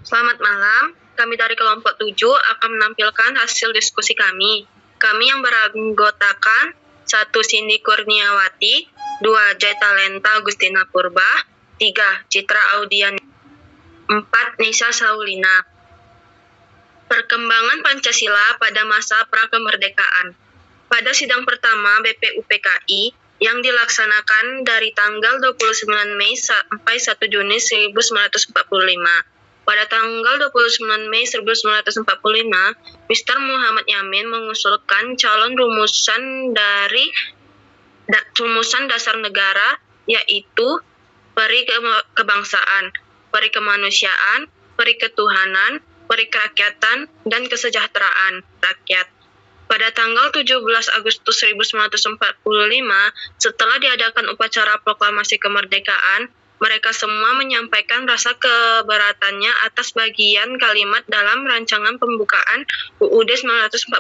Selamat malam, kami dari kelompok 7 akan menampilkan hasil diskusi kami. Kami yang beranggotakan 1. Cindy Kurniawati, 2. Jai Talenta Agustina Purba, 3. Citra Audian, 4. Nisa Saulina. Perkembangan Pancasila pada masa prakemerdekaan. Pada sidang pertama BPUPKI yang dilaksanakan dari tanggal 29 Mei sampai 1 Juni 1945. Pada tanggal 29 Mei 1945, Mr. Muhammad Yamin mengusulkan calon rumusan dari rumusan dasar negara, yaitu peri kebangsaan, peri kemanusiaan, peri ketuhanan, peri kerakyatan, dan kesejahteraan rakyat. Pada tanggal 17 Agustus 1945, setelah diadakan upacara proklamasi kemerdekaan, mereka semua menyampaikan rasa keberatannya atas bagian kalimat dalam rancangan pembukaan UUD 1945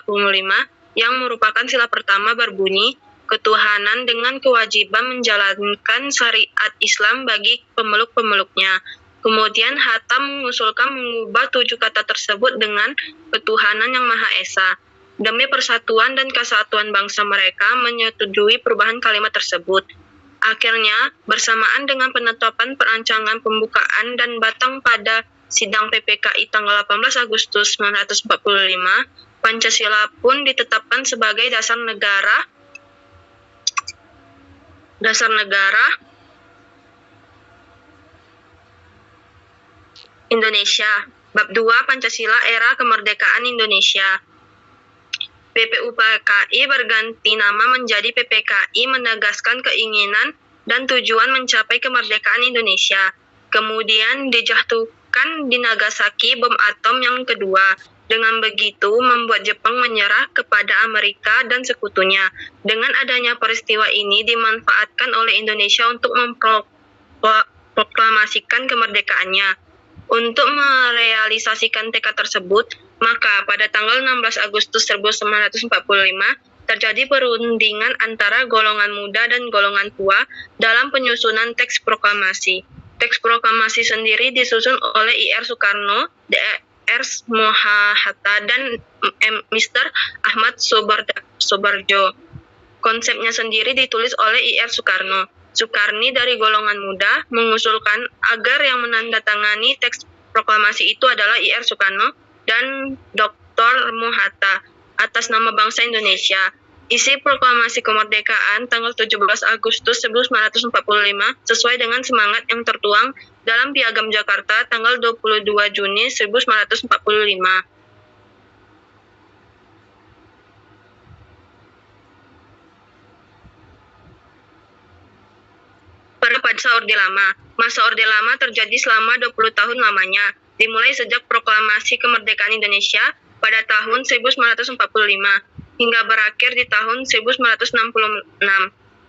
yang merupakan sila pertama berbunyi, ketuhanan dengan kewajiban menjalankan syariat Islam bagi pemeluk-pemeluknya. Kemudian Hatta mengusulkan mengubah 7 kata tersebut dengan ketuhanan yang Maha Esa. Demi persatuan dan kesatuan bangsa, mereka menyetujui perubahan kalimat tersebut. Akhirnya, bersamaan dengan penetapan perancangan pembukaan dan batang pada sidang PPKI tanggal 18 Agustus 1945, Pancasila pun ditetapkan sebagai dasar negara Indonesia. Bab 2 Pancasila Era Kemerdekaan Indonesia. BPUPKI berganti nama menjadi PPKI, menegaskan keinginan dan tujuan mencapai kemerdekaan Indonesia. Kemudian dijatuhkan di Nagasaki bom atom yang kedua. Dengan begitu membuat Jepang menyerah kepada Amerika dan sekutunya. Dengan adanya peristiwa ini dimanfaatkan oleh Indonesia untuk memproklamasikan kemerdekaannya. Untuk merealisasikan tekad tersebut, maka pada tanggal 16 Agustus 1945 terjadi perundingan antara golongan muda dan golongan tua dalam penyusunan teks proklamasi. Teks proklamasi sendiri disusun oleh I.R. Soekarno, Dr. Moh Hatta, dan Mr. Ahmad Soebardjo. Konsepnya sendiri ditulis oleh I.R. Soekarno. Soekarni dari golongan muda mengusulkan agar yang menandatangani teks proklamasi itu adalah I.R. Soekarno dan Dr. Moh Hatta atas nama bangsa Indonesia. Isi proklamasi kemerdekaan tanggal 17 Agustus 1945 sesuai dengan semangat yang tertuang dalam Piagam Jakarta tanggal 22 Juni 1945. Pada masa Orde Lama. Masa Orde Lama terjadi selama 20 tahun lamanya, dimulai sejak proklamasi kemerdekaan Indonesia pada tahun 1945 hingga berakhir di tahun 1966.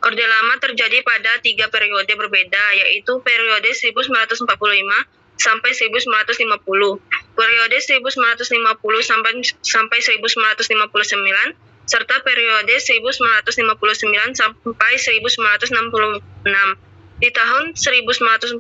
Orde Lama terjadi pada 3 periode berbeda, yaitu periode 1945 sampai 1950, periode 1950 sampai 1959, serta periode 1959 sampai 1966. Di tahun 1945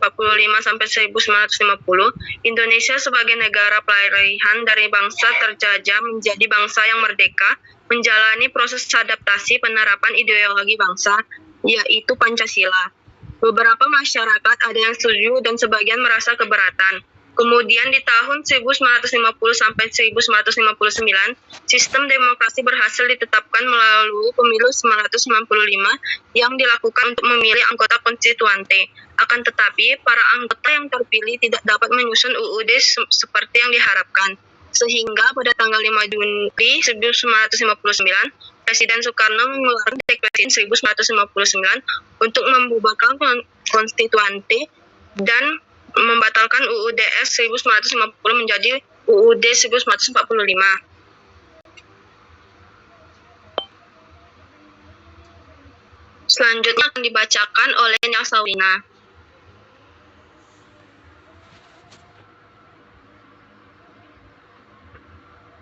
sampai 1950, Indonesia sebagai negara pelarian dari bangsa terjajah menjadi bangsa yang merdeka, menjalani proses adaptasi penerapan ideologi bangsa, yaitu Pancasila. Beberapa masyarakat ada yang setuju dan sebagian merasa keberatan. Kemudian di tahun 1950 sampai 1959, sistem demokrasi berhasil ditetapkan melalui pemilu 1995 yang dilakukan untuk memilih anggota konstituante. Akan tetapi, para anggota yang terpilih tidak dapat menyusun UUD seperti yang diharapkan. Sehingga pada tanggal 5 Juli 1959, Presiden Soekarno mengeluarkan Dekret 1959 untuk membubarkan konstituante dan membatalkan UUD 1950 menjadi UUD 1945. Selanjutnya akan dibacakan oleh Nisa Saulina.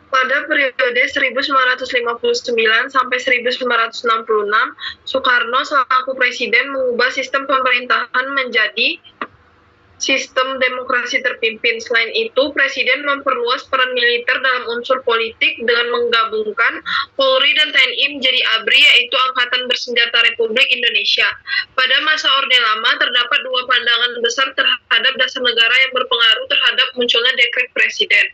Pada periode 1959 sampai 1966, Soekarno selaku presiden mengubah sistem pemerintahan menjadi sistem demokrasi terpimpin. Selain itu, Presiden memperluas peran militer dalam unsur politik dengan menggabungkan Polri dan TNI menjadi ABRI, yaitu Angkatan Bersenjata Republik Indonesia. Pada masa Orde Lama, terdapat dua pandangan besar terhadap dasar negara yang berpengaruh terhadap munculnya dekret Presiden.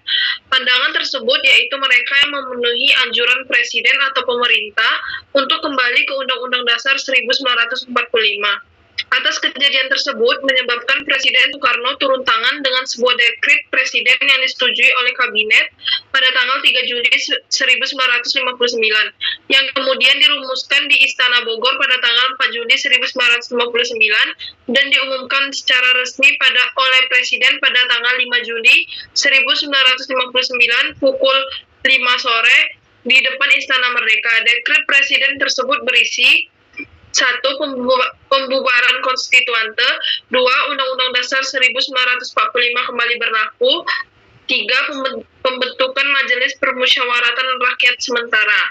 Pandangan tersebut yaitu mereka yang memenuhi anjuran Presiden atau pemerintah untuk kembali ke Undang-Undang Dasar 1945. Atas kejadian tersebut menyebabkan Presiden Soekarno turun tangan dengan sebuah dekret Presiden yang disetujui oleh Kabinet pada tanggal 3 Juli 1959, yang kemudian dirumuskan di Istana Bogor pada tanggal 4 Juli 1959 dan diumumkan secara resmi oleh Presiden pada tanggal 5 Juli 1959 pukul 5 sore di depan Istana Merdeka. Dekret Presiden tersebut berisi: 1. Pembubaran konstituante. 2. Undang-Undang Dasar 1945 kembali berlaku. 3. Pembentukan Majelis Permusyawaratan Rakyat sementara.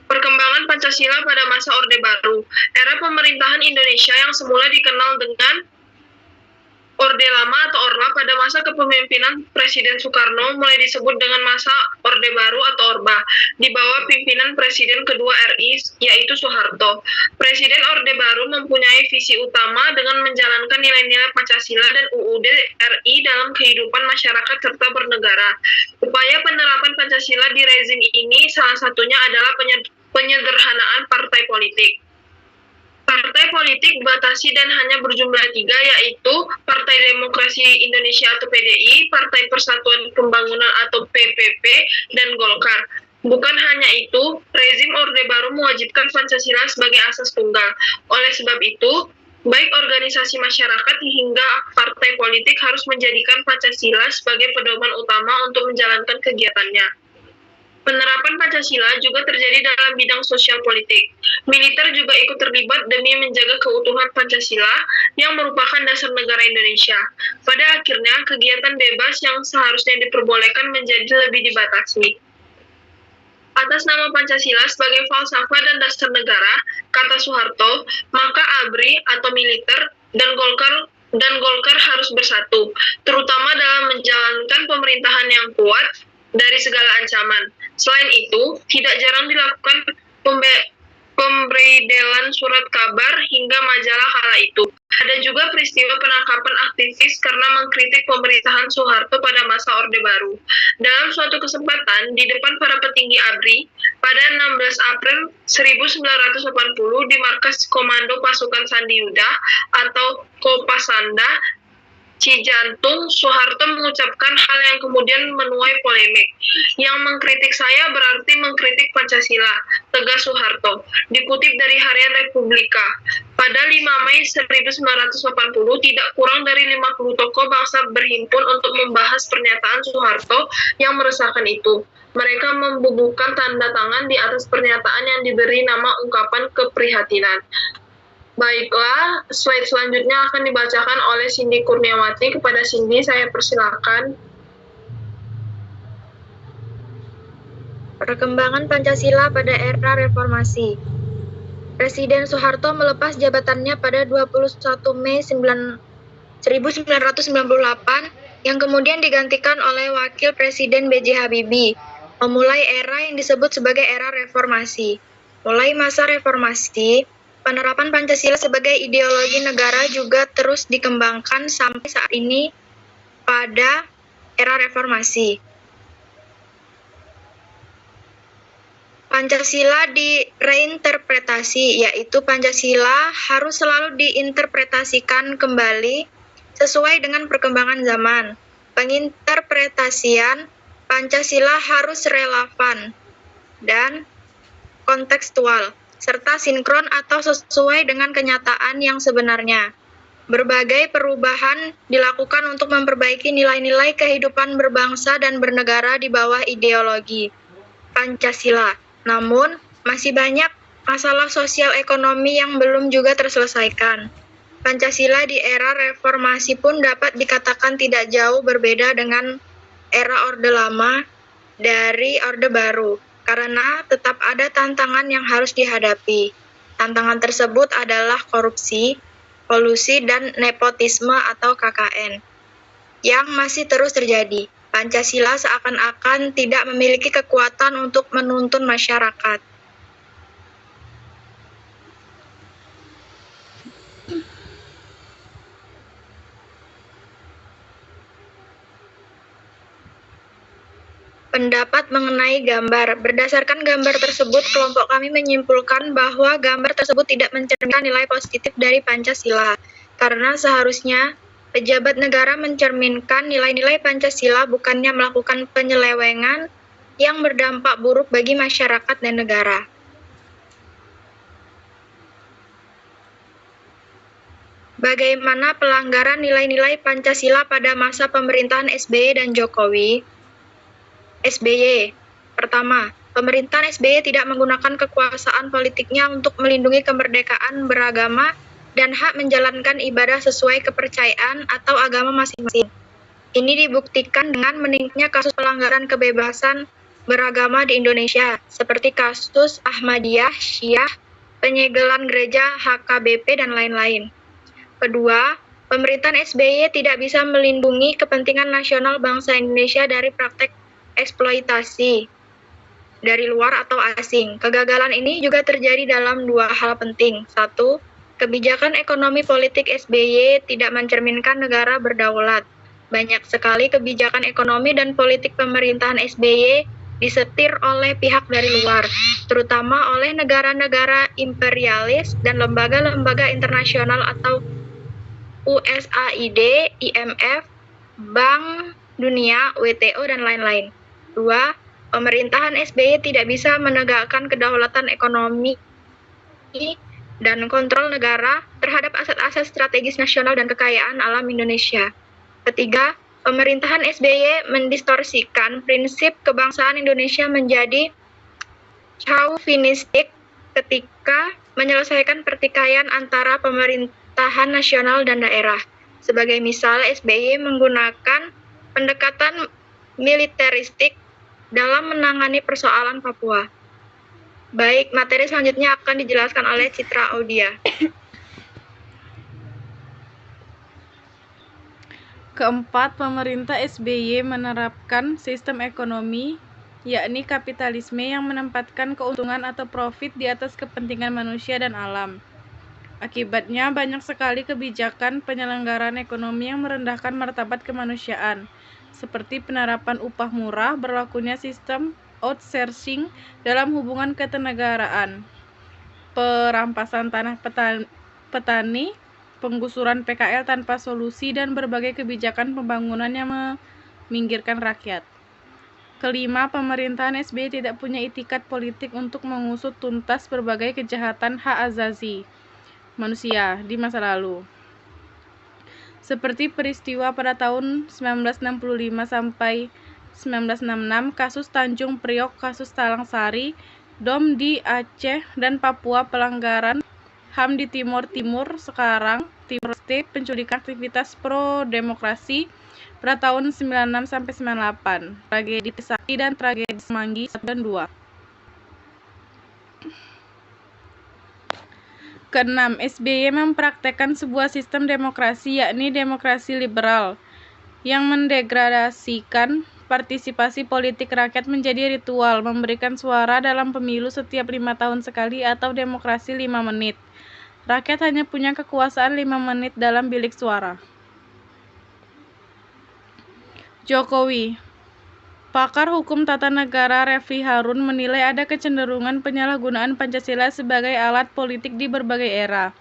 Perkembangan Pancasila pada masa Orde Baru. Era pemerintahan Indonesia yang semula dikenal dengan Orde Lama atau Orla pada masa kepemimpinan Presiden Soekarno mulai disebut dengan masa Orde Baru atau Orba di bawah pimpinan Presiden kedua RI yaitu Soeharto. Presiden Orde Baru mempunyai visi utama dengan menjalankan nilai-nilai Pancasila dan UUD RI dalam kehidupan masyarakat serta bernegara. Upaya penerapan Pancasila di rezim ini salah satunya adalah penyederhanaan partai politik. Partai politik dibatasi dan hanya berjumlah 3, yaitu Partai Demokrasi Indonesia atau PDI, Partai Persatuan Pembangunan atau PPP, dan Golkar. Bukan hanya itu, rezim Orde Baru mewajibkan Pancasila sebagai asas tunggal. Oleh sebab itu, baik organisasi masyarakat hingga partai politik harus menjadikan Pancasila sebagai pedoman utama untuk menjalankan kegiatannya. Penerapan Pancasila juga terjadi dalam bidang sosial politik. Militer juga ikut terlibat demi menjaga keutuhan Pancasila yang merupakan dasar negara Indonesia. Pada akhirnya, kegiatan bebas yang seharusnya diperbolehkan menjadi lebih dibatasi. Atas nama Pancasila sebagai falsafah dan dasar negara, kata Soeharto, maka ABRI atau militer dan Golkar harus bersatu, terutama dalam menjalankan pemerintahan yang kuat dari segala ancaman. Selain itu, tidak jarang dilakukan pemberedelan surat kabar hingga majalah kala itu. Ada juga peristiwa penangkapan aktivis karena mengkritik pemerintahan Soeharto pada masa Orde Baru. Dalam suatu kesempatan, di depan para petinggi ABRI, pada 16 April 1980 di markas Komando Pasukan Sandi Yuda atau Kopasanda, Cijantung, Soeharto mengucapkan hal yang kemudian menuai polemik. Yang mengkritik saya berarti mengkritik Pancasila, tegas Soeharto. Dikutip dari Harian Republika, pada 5 Mei 1980, tidak kurang dari 50 tokoh bangsa berhimpun untuk membahas pernyataan Soeharto yang meresahkan itu. Mereka membubuhkan tanda tangan di atas pernyataan yang diberi nama ungkapan keprihatinan. Baiklah, slide selanjutnya akan dibacakan oleh Cindy Kurniawati. Kepada Cindy, saya persilakan. Perkembangan Pancasila pada era reformasi. Presiden Soeharto melepas jabatannya pada 21 Mei 1998 yang kemudian digantikan oleh Wakil Presiden B.J. Habibie, memulai era yang disebut sebagai era reformasi. Mulai masa reformasi, penerapan Pancasila sebagai ideologi negara juga terus dikembangkan sampai saat ini pada era reformasi. Pancasila direinterpretasi, yaitu Pancasila harus selalu diinterpretasikan kembali sesuai dengan perkembangan zaman. Penginterpretasian Pancasila harus relevan dan kontekstual, serta sinkron atau sesuai dengan kenyataan yang sebenarnya. Berbagai perubahan dilakukan untuk memperbaiki nilai-nilai kehidupan berbangsa dan bernegara di bawah ideologi Pancasila. Namun, masih banyak masalah sosial ekonomi yang belum juga terselesaikan. Pancasila di era reformasi pun dapat dikatakan tidak jauh berbeda dengan era Orde Lama, dari Orde Baru, karena tetap ada tantangan yang harus dihadapi. Tantangan tersebut adalah korupsi, kolusi, dan nepotisme atau KKN yang masih terus terjadi. Pancasila seakan-akan tidak memiliki kekuatan untuk menuntun masyarakat. Pendapat mengenai gambar. Berdasarkan gambar tersebut, kelompok kami menyimpulkan bahwa gambar tersebut tidak mencerminkan nilai positif dari Pancasila, karena seharusnya pejabat negara mencerminkan nilai-nilai Pancasila, bukannya melakukan penyelewengan yang berdampak buruk bagi masyarakat dan negara. Bagaimana pelanggaran nilai-nilai Pancasila pada masa pemerintahan SBY dan Jokowi? SBY. Pertama, pemerintahan SBY tidak menggunakan kekuasaan politiknya untuk melindungi kemerdekaan beragama dan hak menjalankan ibadah sesuai kepercayaan atau agama masing-masing. Ini dibuktikan dengan meningkatnya kasus pelanggaran kebebasan beragama di Indonesia, seperti kasus Ahmadiyah, Syiah, penyegelan gereja, HKBP, dan lain-lain. Kedua, pemerintahan SBY tidak bisa melindungi kepentingan nasional bangsa Indonesia dari praktek eksploitasi dari luar atau asing. Kegagalan ini juga terjadi dalam dua hal penting. Satu, kebijakan ekonomi politik SBY tidak mencerminkan negara berdaulat. Banyak sekali kebijakan ekonomi dan politik pemerintahan SBY disetir oleh pihak dari luar, terutama oleh negara-negara imperialis dan lembaga-lembaga internasional atau USAID, IMF, Bank Dunia, WTO, dan lain-lain. Dua, pemerintahan SBY tidak bisa menegakkan kedaulatan ekonomi dan kontrol negara terhadap aset-aset strategis nasional dan kekayaan alam Indonesia. Ketiga, pemerintahan SBY mendistorsikan prinsip kebangsaan Indonesia menjadi chauvinistik ketika menyelesaikan pertikaian antara pemerintahan nasional dan daerah. Sebagai misal, SBY menggunakan pendekatan militeristik dalam menangani persoalan Papua. Baik, materi selanjutnya akan dijelaskan oleh Citra Audia. Keempat, pemerintah SBY menerapkan sistem ekonomi, yakni kapitalisme yang menempatkan keuntungan atau profit di atas kepentingan manusia dan alam. Akibatnya, banyak sekali kebijakan penyelenggaraan ekonomi yang merendahkan martabat kemanusiaan, seperti penerapan upah murah, berlakunya sistem outsourcing dalam hubungan ketenagaraan, perampasan tanah petani, penggusuran PKL tanpa solusi, dan berbagai kebijakan pembangunan yang meminggirkan rakyat. Kelima, pemerintahan SBY tidak punya itikat politik untuk mengusut tuntas berbagai kejahatan hak asasi manusia di masa lalu, seperti peristiwa pada tahun 1965 sampai 1966, kasus Tanjung Priok, kasus Talang Sari, Dom di Aceh dan Papua, pelanggaran HAM di Timur sekarang, Timor Leste, penculikan aktivitas pro-demokrasi pada tahun 96 sampai 98, tragedi Sakti dan tragedi Semanggi 1 dan 2. Keenam, SBY mempraktekkan sebuah sistem demokrasi, yakni demokrasi liberal, yang mendegradasikan partisipasi politik rakyat menjadi ritual, memberikan suara dalam pemilu setiap 5 tahun sekali atau demokrasi 5 menit. Rakyat hanya punya kekuasaan 5 menit dalam bilik suara. Jokowi. Pakar hukum tata negara Refli Harun menilai ada kecenderungan penyalahgunaan Pancasila sebagai alat politik di berbagai era.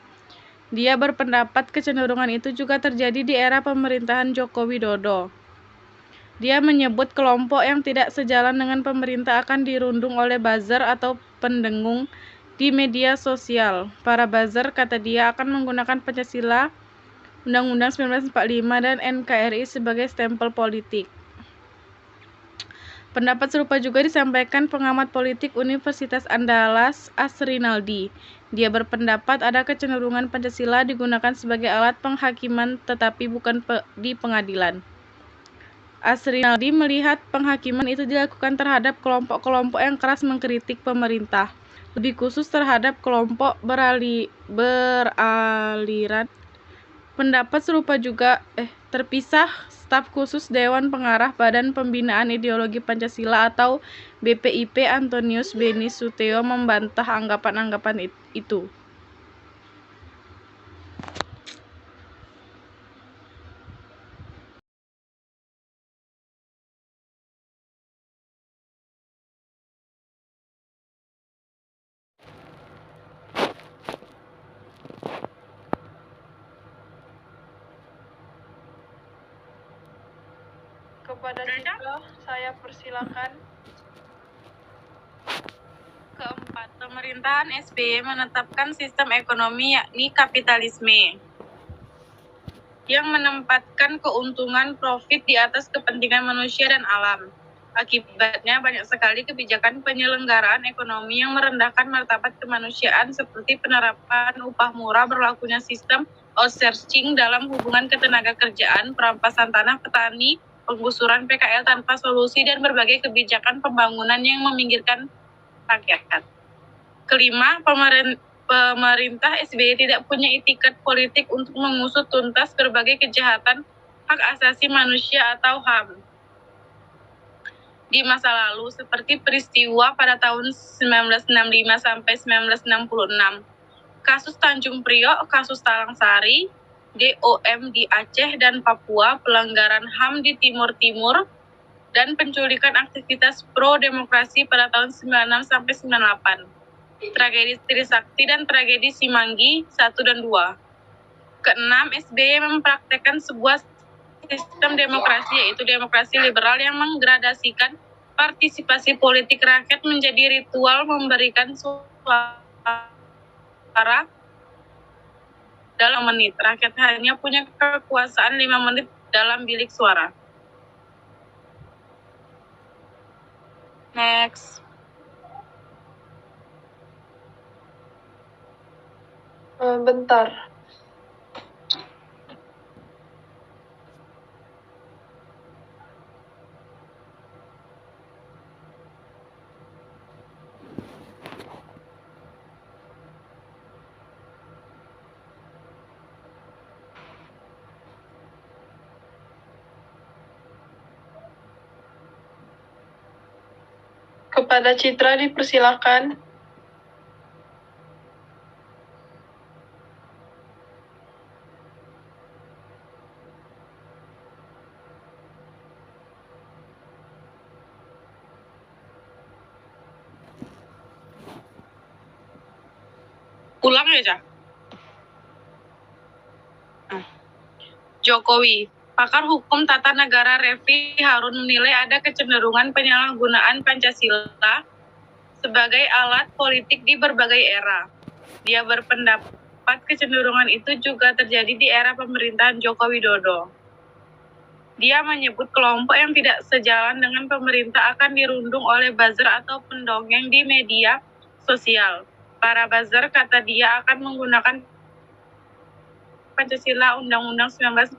Dia berpendapat kecenderungan itu juga terjadi di era pemerintahan Joko Widodo. Dia menyebut kelompok yang tidak sejalan dengan pemerintah akan dirundung oleh buzzer atau pendengung di media sosial. Para buzzer, kata dia, akan menggunakan Pancasila, Undang-Undang 1945, dan NKRI sebagai stempel politik. Pendapat serupa juga disampaikan pengamat politik Universitas Andalas, Asrinaldi. Dia berpendapat ada kecenderungan Pancasila digunakan sebagai alat penghakiman tetapi bukan di pengadilan. Asrinaldi melihat penghakiman itu dilakukan terhadap kelompok-kelompok yang keras mengkritik pemerintah, lebih khusus terhadap kelompok beraliran. Pendapat serupa juga terpisah. Staf khusus Dewan Pengarah Badan Pembinaan Ideologi Pancasila atau BPIP Antonius Beni Suteo membantah anggapan-anggapan itu. Kepada Citra, saya persilakan. Keempat, pemerintahan SBY menetapkan sistem ekonomi yakni kapitalisme yang menempatkan keuntungan profit di atas kepentingan manusia dan alam. Akibatnya banyak sekali kebijakan penyelenggaraan ekonomi yang merendahkan martabat kemanusiaan seperti penerapan upah murah, berlakunya sistem outsourcing dalam hubungan ketenaga kerjaan, perampasan tanah petani, penggusuran PKL tanpa solusi, dan berbagai kebijakan pembangunan yang meminggirkan rakyat. Kelima, pemerintah SBY tidak punya itikat politik untuk mengusut tuntas berbagai kejahatan hak asasi manusia atau HAM di masa lalu, seperti peristiwa pada tahun 1965 sampai 1966, kasus Tanjung Priok, kasus Talang Sari, DOM di Aceh dan Papua, pelanggaran HAM di Timur Timur, dan penculikan aktivitas pro-demokrasi pada tahun 96 sampai 98. Tragedi Trisakti dan tragedi Simanggi 1 dan 2. Keenam, SBY mempraktekkan sebuah sistem demokrasi, yaitu demokrasi liberal yang menggradasikan partisipasi politik rakyat menjadi ritual memberikan suara dalam menit. Rakyat hanya punya kekuasaan 5 menit dalam bilik suara. Next. Bentar. Kepada Citra dipersilakan. Ulang ya, Cak? Jokowi. Pakar hukum tata negara Refli Harun menilai ada kecenderungan penyalahgunaan Pancasila sebagai alat politik di berbagai era. Dia berpendapat kecenderungan itu juga terjadi di era pemerintahan Joko Widodo. Dia menyebut kelompok yang tidak sejalan dengan pemerintah akan dirundung oleh buzzer atau pendongeng di media sosial. Para buzzer, kata dia, akan menggunakan Pancasila, Undang-Undang 1945,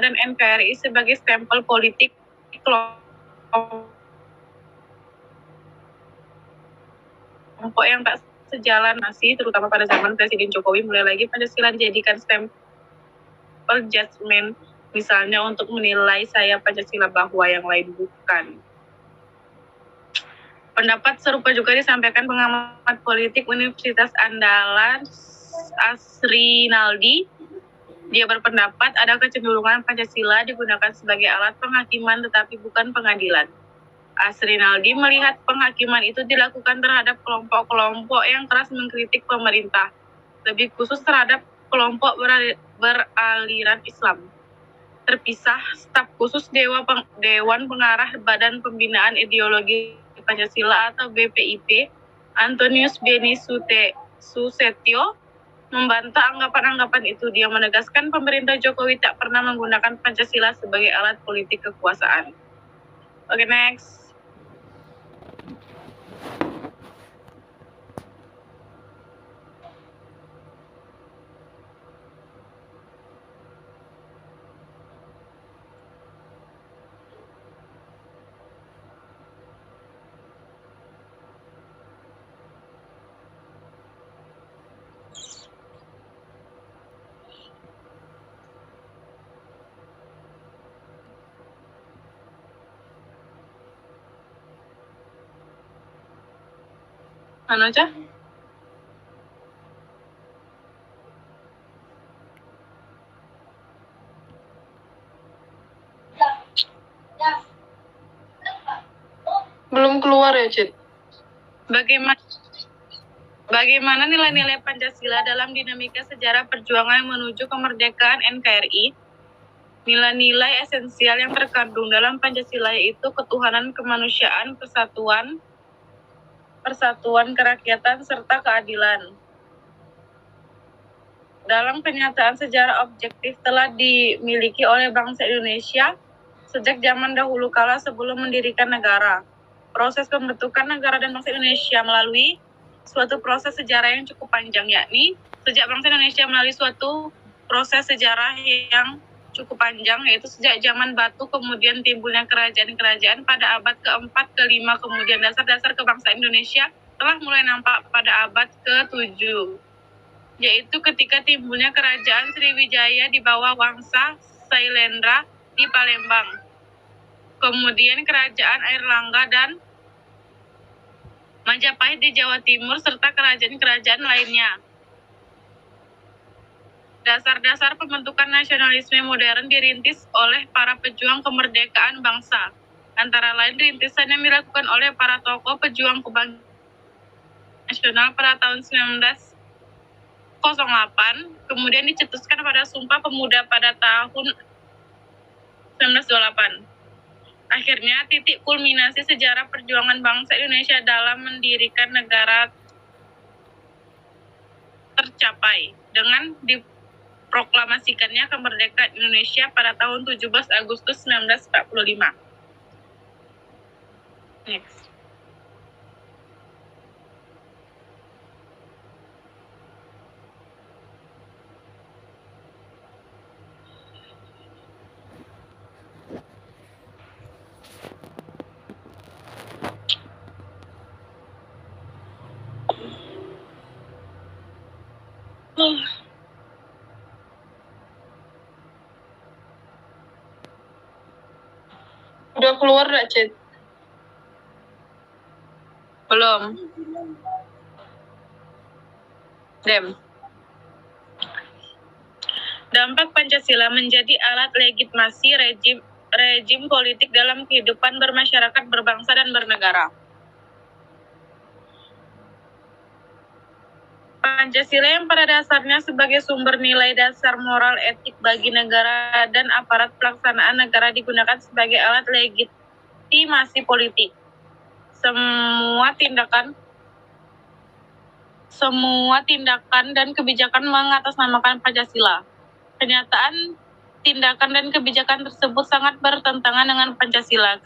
dan NKRI sebagai stempel politik kelompok yang tak sejalan masih, terutama pada zaman Presiden Jokowi, mulai lagi Pancasila dijadikan stempel judgment, misalnya untuk menilai saya Pancasila bahwa yang lain bukan. Pendapat serupa juga disampaikan pengamat politik Universitas Andalas Asrinaldi. Dia berpendapat ada kecenderungan Pancasila digunakan sebagai alat penghakiman tetapi bukan pengadilan. Asrinaldi melihat penghakiman itu dilakukan terhadap kelompok-kelompok yang keras mengkritik pemerintah, lebih khusus terhadap kelompok beraliran Islam. Terpisah, staf khusus Dewan Pengarah Badan Pembinaan Ideologi Pancasila atau BPIP, Antonius Beni Susetio, membantah anggapan-anggapan itu. Dia menegaskan pemerintah Jokowi tak pernah menggunakan Pancasila sebagai alat politik kekuasaan. Oke, next. Anu aja? Belum keluar ya, Cid? Bagaimana nilai-nilai Pancasila dalam dinamika sejarah perjuangan menuju kemerdekaan NKRI? Nilai-nilai esensial yang terkandung dalam Pancasila yaitu ketuhanan, kemanusiaan, persatuan kerakyatan, serta keadilan. Dalam kenyataan sejarah objektif telah dimiliki oleh bangsa Indonesia sejak zaman dahulu kala sebelum mendirikan negara. Proses pembentukan negara dan bangsa Indonesia melalui suatu proses sejarah yang cukup panjang, yakni sejak bangsa Indonesia melalui suatu proses sejarah yang cukup panjang, yaitu sejak zaman batu, kemudian timbulnya kerajaan-kerajaan pada abad ke-4, ke-5, kemudian dasar-dasar kebangsaan Indonesia telah mulai nampak pada abad ke-7, yaitu ketika timbulnya kerajaan Sriwijaya di bawah Wangsa Sailendra di Palembang, kemudian kerajaan Airlangga dan Majapahit di Jawa Timur, serta kerajaan-kerajaan lainnya. Dasar-dasar pembentukan nasionalisme modern dirintis oleh para pejuang kemerdekaan bangsa. Antara lain rintisan yang dilakukan oleh para tokoh pejuang kebangkitan nasional pada tahun 1908, kemudian dicetuskan pada Sumpah Pemuda pada tahun 1928. Akhirnya, titik kulminasi sejarah perjuangan bangsa Indonesia dalam mendirikan negara tercapai dengan diproklamasikannya kemerdekaan Indonesia pada tahun 17 Agustus 1945. Next. Udah keluar gak, Cid? Belum. Dem. Dampak Pancasila menjadi alat legitimasi rejim politik dalam kehidupan bermasyarakat, berbangsa, dan bernegara. Pancasila yang pada dasarnya sebagai sumber nilai dasar moral etik bagi negara dan aparat pelaksanaan negara digunakan sebagai alat legitimasi politik. Semua tindakan dan kebijakan mengatasnamakan Pancasila. Kenyataan tindakan dan kebijakan tersebut sangat bertentangan dengan Pancasila.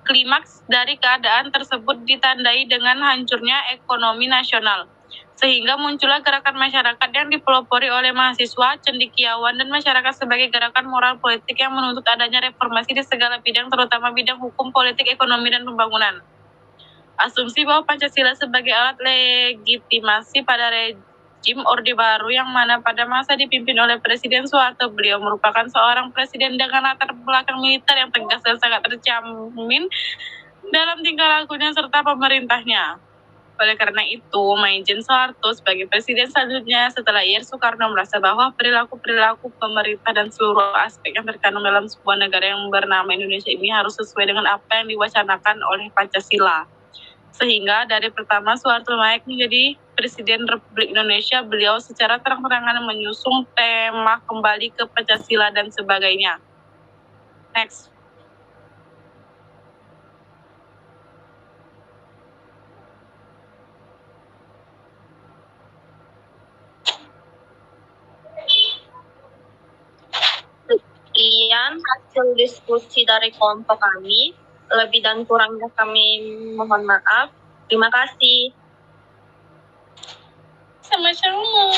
Klimaks dari keadaan tersebut ditandai dengan hancurnya ekonomi nasional, sehingga muncullah gerakan masyarakat yang dipelopori oleh mahasiswa, cendekiawan, dan masyarakat sebagai gerakan moral politik yang menuntut adanya reformasi di segala bidang, terutama bidang hukum, politik, ekonomi, dan pembangunan. Asumsi bahwa Pancasila sebagai alat legitimasi pada rejim Orde Baru yang mana pada masa dipimpin oleh Presiden Soeharto, beliau merupakan seorang presiden dengan latar belakang militer yang tegas dan sangat tercermin dalam tingkah lakunya serta pemerintahnya. Oleh karena itu, Maijen Soeharto sebagai presiden selanjutnya setelah Soekarno merasa bahwa perilaku pemerintah dan seluruh aspek yang terkandung dalam sebuah negara yang bernama Indonesia ini harus sesuai dengan apa yang diwacanakan oleh Pancasila. Sehingga dari pertama Soeharto naik menjadi Presiden Republik Indonesia, beliau secara terang-terangan menyusung tema kembali ke Pancasila dan sebagainya. Next. Sekian hasil diskusi dari kelompok kami. Lebih dan kurangnya kami mohon maaf. Terima kasih. Sama-sama.